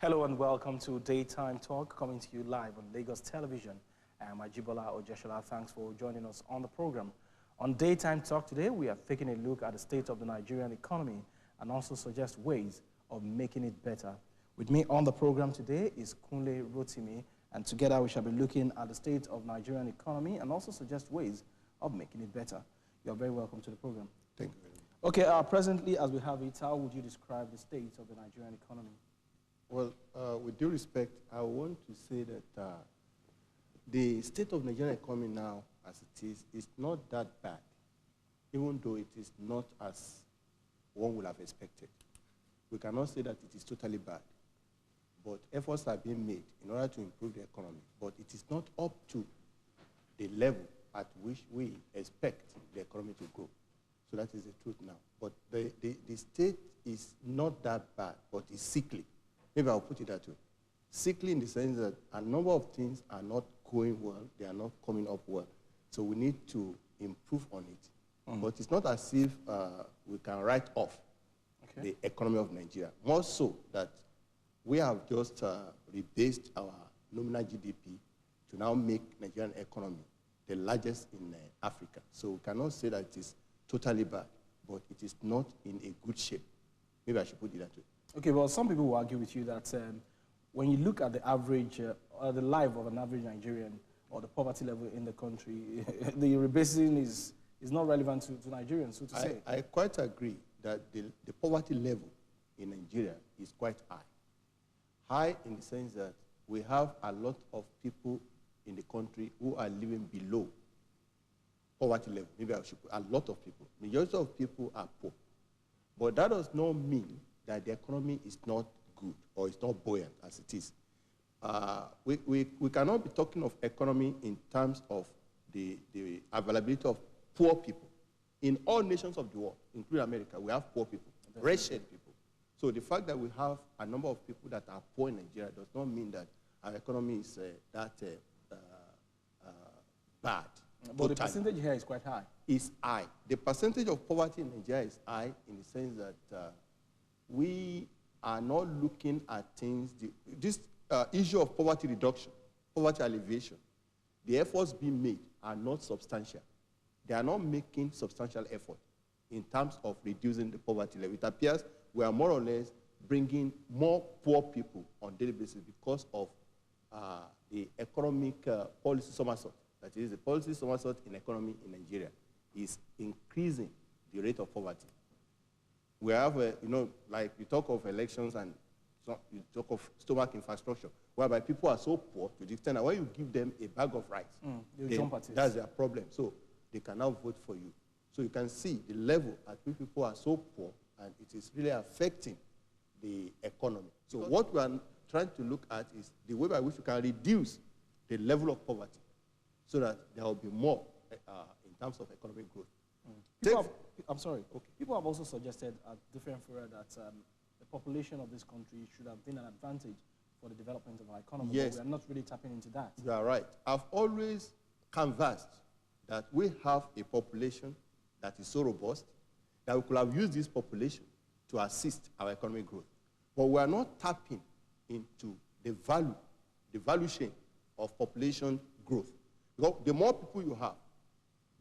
Hello and welcome to Daytime Talk, coming to you live on Lagos Television. I'm Ajibola Ojeshola. Thanks for joining us on the program. On Daytime Talk today, we are taking a look at the state of the Nigerian economy and also suggest ways of making it better. With me on the program today is Kunle Rotimi, and together we shall be looking at the state of Nigerian economy and also suggest ways of making it better. You're very welcome to the program. Thank you very much. Okay, presently as we have it, how would you describe the state of the Nigerian economy? Well, with due respect, I want to say that the state of Nigerian economy now, as it is not that bad, even though it is not as one would have expected. We cannot say that it is totally bad, but efforts are being made in order to improve the economy, but it is not up to the level at which we expect the economy to grow. So that is the truth now. But the state is not that bad, but it's sickly. Maybe I'll put it that way. Sickly in the sense that a number of things are not going well, they are not coming up well. So we need to improve on it. But it's not as if we can write off the economy of Nigeria. More so that we have just rebased our nominal GDP to now make Nigerian economy the largest in Africa. So we cannot say that it is totally bad, but it is not in a good shape. Maybe I should put it that way. Okay, well, some people will argue with you that when you look at the average, the life of an average Nigerian or the poverty level in the country, the rebasing is not relevant to Nigerians, so to say. I quite agree that the poverty level in Nigeria is quite high. High in the sense that we have a lot of people in the country who are living below poverty level. Maybe I should put a lot of people. Majority of people are poor. But that does not mean that the economy is not good or it's not buoyant as it is. We cannot be talking of economy in terms of the availability of poor people. In all nations of the world, including America, we have poor people, wretched people. So the fact that we have a number of people that are poor in Nigeria does not mean that our economy is bad. But the percentage here is quite high. Is high. The percentage of poverty in Nigeria is high in the sense that we are not looking at things. This issue of poverty reduction, poverty alleviation, the efforts being made are not substantial. They are not making substantial effort in terms of reducing the poverty level. It appears we are more or less bringing more poor people on a daily basis because of the economic policy somersault. That is, the policy somersault in economy in Nigeria is increasing the rate of poverty. We have, like you talk of elections and you talk of stomach infrastructure, whereby people are so poor to the extent that when you give them a bag of rice, that's their problem. So they can now vote for you. So you can see the level at which people are so poor, and it is really affecting the economy. So what we are trying to look at is the way by which we can reduce the level of poverty so that there will be more in terms of economic growth. I'm sorry. Okay. People have also suggested at different fora that the population of this country should have been an advantage for the development of our economy. Yes. But we are not really tapping into that. You are right. I've always canvassed that we have a population that is so robust that we could have used this population to assist our economic growth. But we are not tapping into the value chain of population growth. Because the more people you have,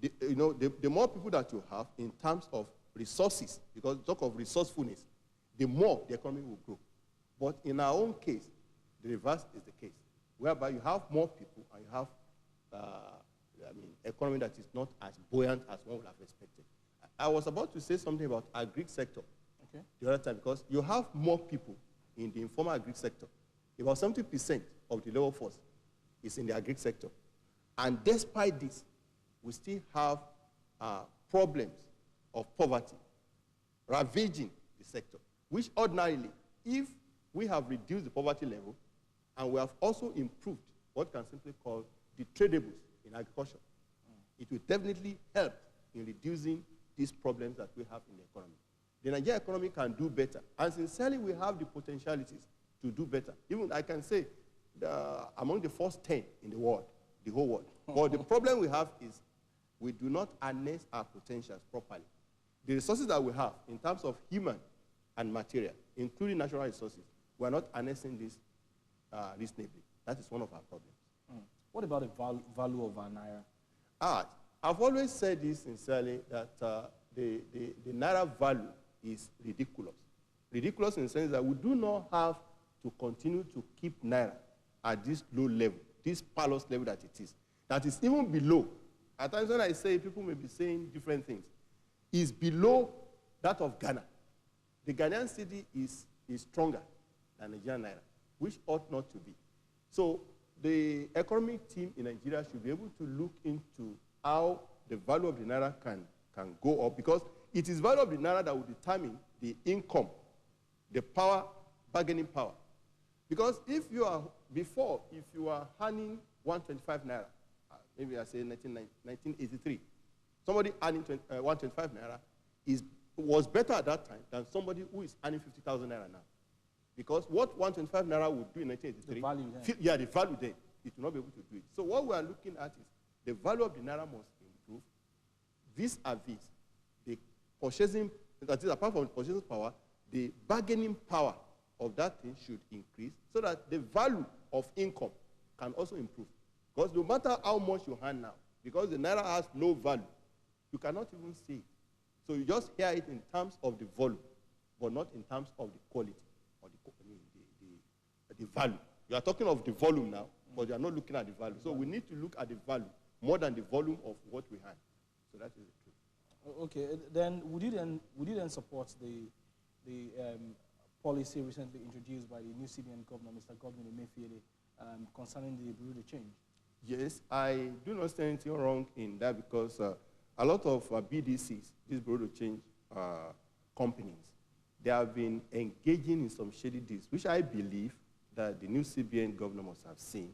the more people that you have in terms of resources, because talk of resourcefulness, the more the economy will grow. But in our own case, the reverse is the case, whereby you have more people and you have economy that is not as buoyant as one would have expected. I was about to say something about agri sector the other time, because you have more people in the informal agri sector. About 70% of the labor force is in the agri sector. And despite this, we still have problems of poverty ravaging the sector, which ordinarily, if we have reduced the poverty level and we have also improved what we can simply call the tradables in agriculture, it will definitely help in reducing these problems that we have in the economy. The Nigerian economy can do better, and sincerely we have the potentialities to do better. Even I can say among the first 10 in the world, the whole world. But the problem we have is we do not harness our potentials properly. The resources that we have in terms of human and material, including natural resources, We are not harnessing this reasonably. That is one of our problems. What about the value of our naira? I've always said this sincerely, that the naira value is ridiculous. Ridiculous in the sense that we do not have to continue to keep naira at this low level, this parlous level that it is. That is even below. At times when I say, people may be saying different things. Is below that of Ghana. The Ghanaian cedi is stronger than the Nigerian naira, which ought not to be. So the economic team in Nigeria should be able to look into how the value of the naira can go up, because it is value of the naira that will determine the income, the power, bargaining power. Because if you are, before, if you are earning 125 naira, maybe I say 1983, somebody earning 125 naira was better at that time than somebody who is earning 50,000 naira now. Because what 125 naira would do in 1983, the value then. The value then, it will not be able to do it. So what we are looking at is the value of the naira must improve vis-a-vis the purchasing, that is, apart from the purchasing power, the bargaining power of that thing should increase so that the value of income can also improve. Because no matter how much you earn now, because the naira has no value, you cannot even see it. So you just hear it in terms of the volume, but not in terms of the quality or the value. You are talking of the volume now, but you are not looking at the value. So we need to look at the value more than the volume of what we have. So that is the truth. Okay, then would you then support the policy recently introduced by the new CBN governor, Mr. Godwin Emefiele, concerning the bureau de change? Yes, I do not see anything wrong in that, because a lot of BDCs, these bureau de change companies, they have been engaging in some shady deals, which I believe that the new CBN governor must have seen.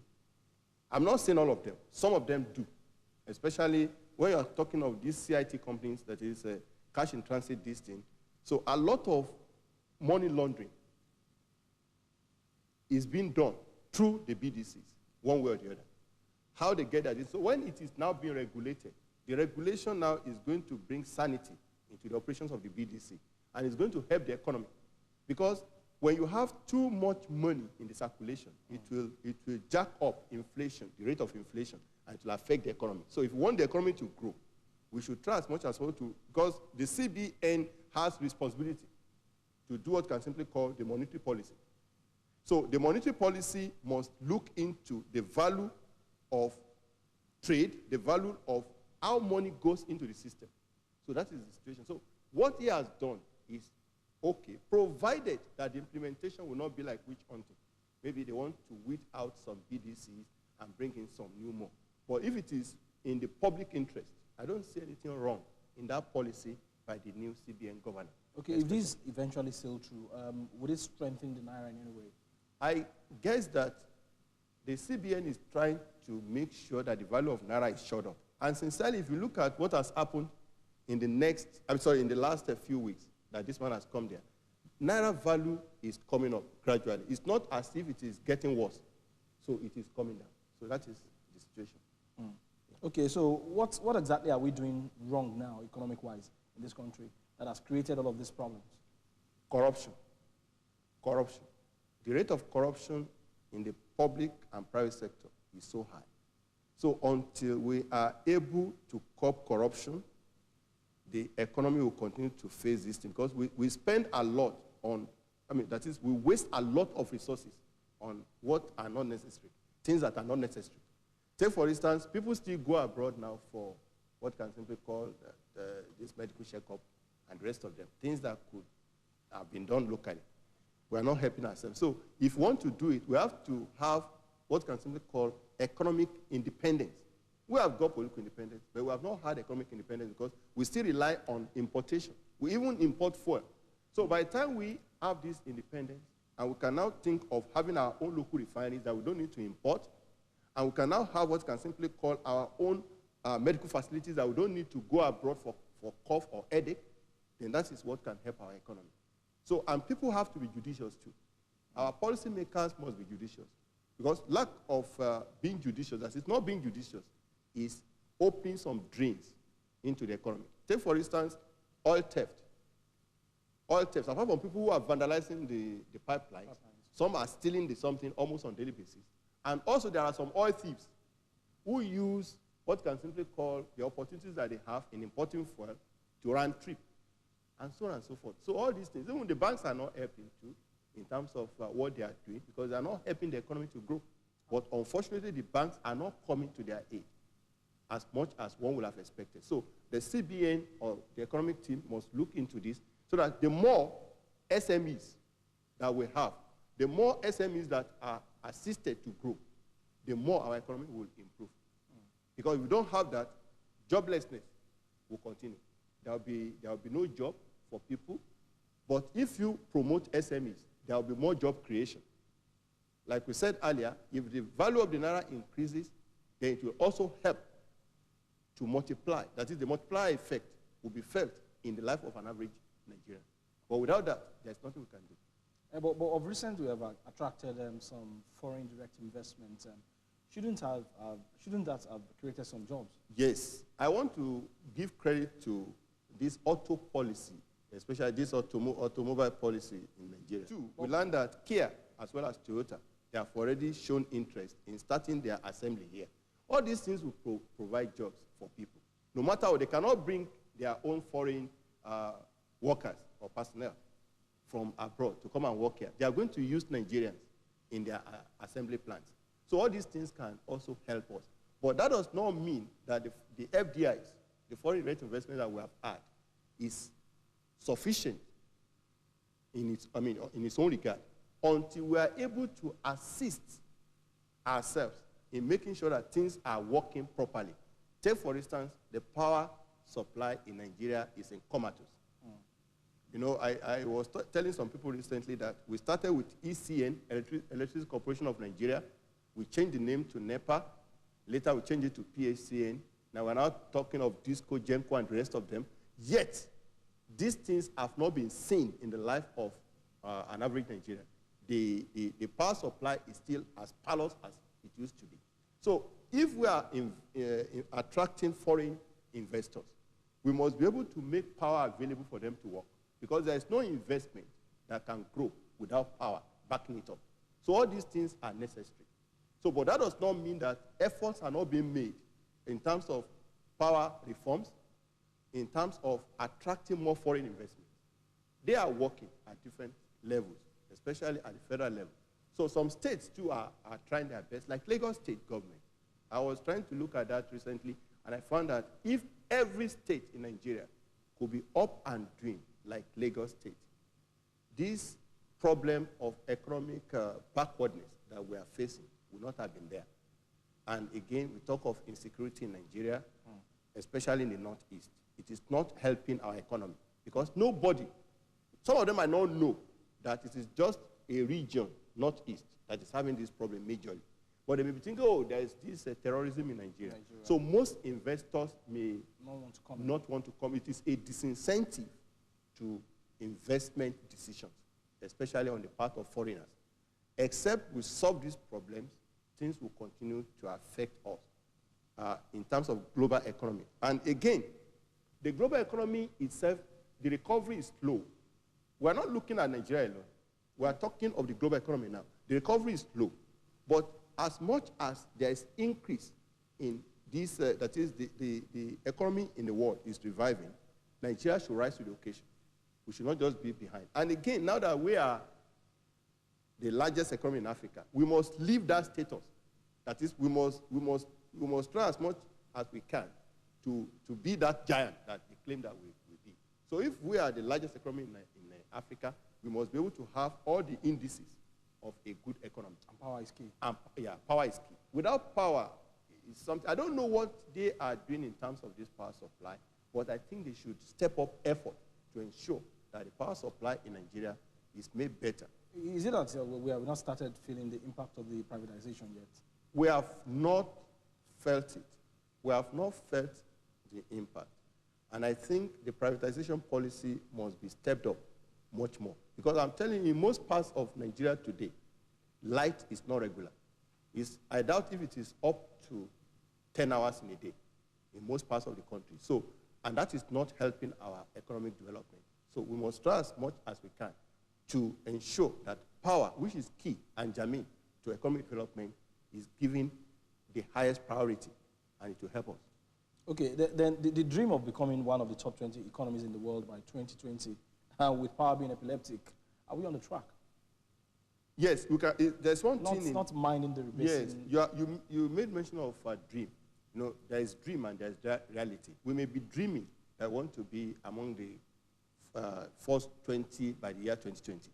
I'm not saying all of them. Some of them do, especially when you're talking of these CIT companies, that is cash in transit, this thing. So a lot of money laundering is being done through the BDCs, one way or the other. How they get that is, so when it is now being regulated, the regulation now is going to bring sanity into the operations of the BDC, and it's going to help the economy. Because when you have too much money in the circulation, it will jack up inflation, the rate of inflation, and it will affect the economy. So if we want the economy to grow, we should try as much as possible to, because the CBN has responsibility to do what can simply call the monetary policy. So the monetary policy must look into the value of trade, the value of how money goes into the system. So that is the situation. So what he has done is okay, provided that the implementation will not be like witch hunting. Maybe they want to weed out some BDCs and bring in some new more. But if it is in the public interest, I don't see anything wrong in that policy by the new CBN governor. Okay, if this eventually sail through, would it strengthen the naira in any way? I guess that the CBN is trying to make sure that the value of naira is shot up. And sincerely, if you look at what has happened in the last few weeks, that this man has come there, naira value is coming up gradually. It's not as if it is getting worse. So it is coming down. So that is the situation. Okay, so what exactly are we doing wrong now, economic-wise, in this country that has created all of these problems? Corruption. Corruption. The rate of corruption in the public and private sector is so high. So until we are able to curb corruption, the economy will continue to face this thing, because we spend a lot on, that is, we waste a lot of resources on what are not necessary, things that are not necessary. Take, for instance, people still go abroad now for what can simply call this medical checkup and the rest of them, things that could have been done locally. We are not helping ourselves. So if we want to do it, we have to have what can simply call economic independence. We have got political independence, but we have not had economic independence because we still rely on importation. We even import fuel. So by the time we have this independence, and we can now think of having our own local refineries that we don't need to import, and we can now have what can simply call our own medical facilities that we don't need to go abroad for cough or headache, then that is what can help our economy. So, and people have to be judicious too. Our policymakers must be judicious. Because lack of being judicious, that is not being judicious, is opening some drains into the economy. Take, for instance, oil theft. Oil theft, apart from people who are vandalizing the pipelines, Some are stealing the something almost on a daily basis. And also there are some oil thieves who use what can simply call the opportunities that they have in importing fuel to run trip, and so on and so forth. So all these things, even the banks are not helping too in terms of what they are doing, because they are not helping the economy to grow. But unfortunately, the banks are not coming to their aid as much as one would have expected. So the CBN or the economic team must look into this so that the more SMEs that we have, the more SMEs that are assisted to grow, the more our economy will improve. Because if we don't have that, joblessness will continue. There will be no job for people. But if you promote SMEs, there will be more job creation. Like we said earlier, if the value of the naira increases, then it will also help to multiply. That is, the multiplier effect will be felt in the life of an average Nigerian. But without that, there's nothing we can do. But of recent, we have attracted some foreign direct investment. Shouldn't that have created some jobs? Yes. I want to give credit to this auto policy, especially this automobile policy in Nigeria. Two, we learned that Kia, as well as Toyota, they have already shown interest in starting their assembly here. All these things will provide jobs for people. No matter what, they cannot bring their own foreign workers or personnel from abroad to come and work here. They are going to use Nigerians in their assembly plants. So all these things can also help us. But that does not mean that the FDIs, the foreign direct investment that we have had, is sufficient in its own regard, until we are able to assist ourselves in making sure that things are working properly. Take, for instance, the power supply in Nigeria is in comatose. You know, I was telling some people recently that we started with ECN, Electricity Corporation of Nigeria. We changed the name to NEPA. Later, we changed it to PHCN. Now, we're now talking of DISCO, GENCO, and the rest of them. Yet, these things have not been seen in the life of an average Nigerian. The power supply is still as parlous as it used to be. So, if we are attracting foreign investors, we must be able to make power available for them to work, because there is no investment that can grow without power backing it up. So all these things are necessary. So, but that does not mean that efforts are not being made in terms of power reforms, in terms of attracting more foreign investment. They are working at different levels, especially at the federal level. So some states too are trying their best, like Lagos State government. I was trying to look at that recently, and I found that if every state in Nigeria could be up and doing like Lagos State, this problem of economic backwardness that we are facing would not have been there. And again, we talk of insecurity in Nigeria, especially in the Northeast. It is not helping our economy, because nobody, some of them might not know that it is just a region, Northeast, that is having this problem majorly. But they may be thinking, oh, there is this terrorism in Nigeria. So most investors may not want to come. It is a disincentive to investment decisions, especially on the part of foreigners. Except we solve these problems, things will continue to affect us in terms of global economy. And again, the global economy itself, the recovery is slow. We're not looking at Nigeria alone. We are talking of the global economy now. The recovery is slow. But as much as there is increase in this, that is the economy in the world is reviving, Nigeria should rise to the occasion. We should not just be behind. And again, now that we are the largest economy in Africa, we must leave that status. That is, we must try as much as we can to be that giant that we claim that we be. So if we are the largest economy in Africa, we must be able to have all the indices of a good economy. And power is key. Yeah, power is key. Without power, it's something, I don't know what they are doing in terms of this power supply, but I think they should step up effort to ensure that the power supply in Nigeria is made better. Is it that we have not started feeling the impact of the privatization yet? We have not felt it. We have not felt the impact. And I think the privatization policy must be stepped up much more. Because I'm telling you, in most parts of Nigeria today, light is not regular. I doubt if it is up to 10 hours in a day in most parts of the country. So, and that is not helping our economic development. So we must try as much as we can to ensure that power, which is key and germane to economic development, is given the highest priority, and it will help us. Okay, then the dream of becoming one of the top 20 economies in the world by 2020, with power being epileptic, are we on the track? Yes, we can, there's one thing. Not minding the rebasing. Yes, you made mention of a dream. You know, there is dream and there's reality. We may be dreaming that want to be among the first 20 by the year 2020.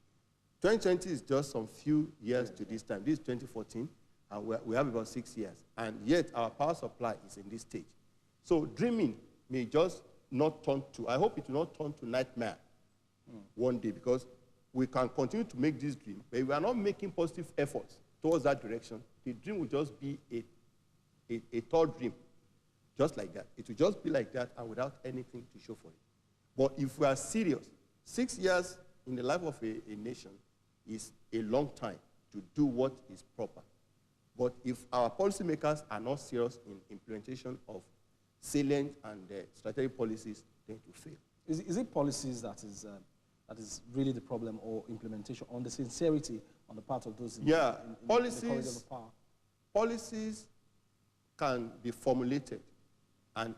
2020 is just some few years to this time. This is 2014, and we have about 6 years. And yet, our power supply is in this stage. So dreaming may just not turn to, I hope it will not turn to nightmare one day, because we can continue to make this dream, but if we are not making positive efforts towards that direction, the dream will just be a third dream, just like that. It will just be like that and without anything to show for it. But if we are serious, 6 years in the life of a nation is a long time to do what is proper. But if our policymakers are not serious in implementation of salient and strategic policies, then it will fail. Is it policies that is really the problem, or implementation, on the sincerity on the part of those in the corridor of power? Policies can be formulated and